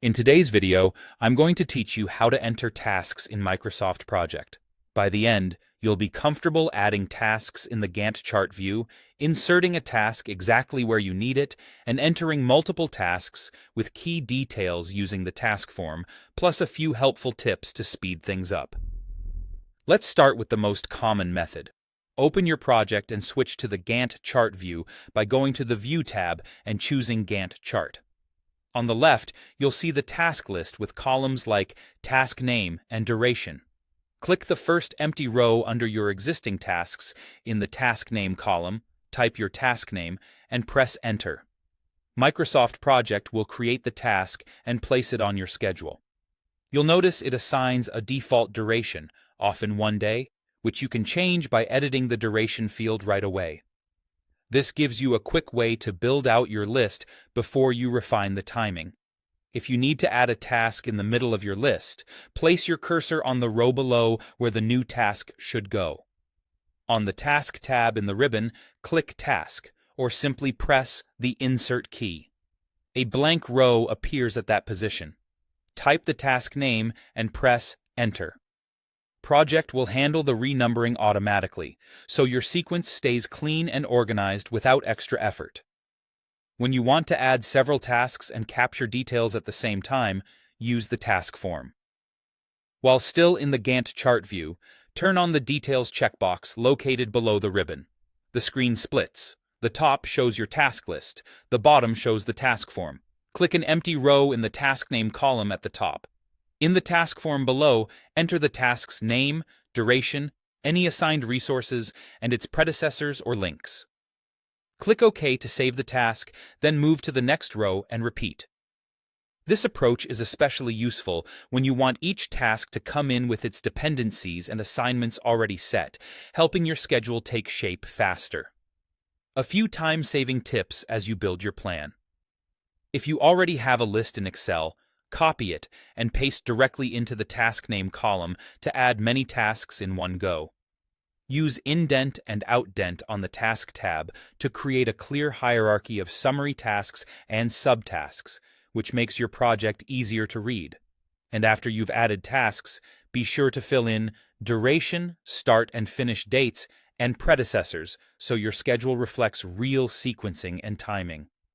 In today's video, I'm going to teach you how to enter tasks in Microsoft Project. By the end, you'll be comfortable adding tasks in the Gantt chart view, inserting a task exactly where you need it, and entering multiple tasks with key details using the task form, plus a few helpful tips to speed things up. Let's start with the most common method. Open your project and switch to the Gantt chart view by going to the View tab and choosing Gantt chart. On the left, you'll see the task list with columns like task name and duration. Click the first empty row under your existing tasks in the task name column, type your task name, and press enter. Microsoft Project will create the task and place it on your schedule. You'll notice it assigns a default duration, often 1 day, which you can change by editing the duration field right away. This gives you a quick way to build out your list before you refine the timing. If you need to add a task in the middle of your list, place your cursor on the row below where the new task should go. On the Task tab in the ribbon, click Task, or simply press the Insert key. A blank row appears at that position. Type the task name and press Enter. Project will handle the renumbering automatically, so your sequence stays clean and organized without extra effort. When you want to add several tasks and capture details at the same time, use the task form. While still in the Gantt chart view, turn on the Details checkbox located below the ribbon. The screen splits. The top shows your task list, the bottom shows the task form. Click an empty row in the task name column at the top. In the task form below, enter the task's name, duration, any assigned resources, and its predecessors or links. Click OK to save the task, then move to the next row and repeat. This approach is especially useful when you want each task to come in with its dependencies and assignments already set, helping your schedule take shape faster. A few time-saving tips as you build your plan. If you already have a list in Excel, copy it and paste directly into the task name column to add many tasks in one go. Use indent and outdent on the Task tab to create a clear hierarchy of summary tasks and subtasks, which makes your project easier to read. And after you've added tasks, be sure to fill in duration, start and finish dates, and predecessors so your schedule reflects real sequencing and timing.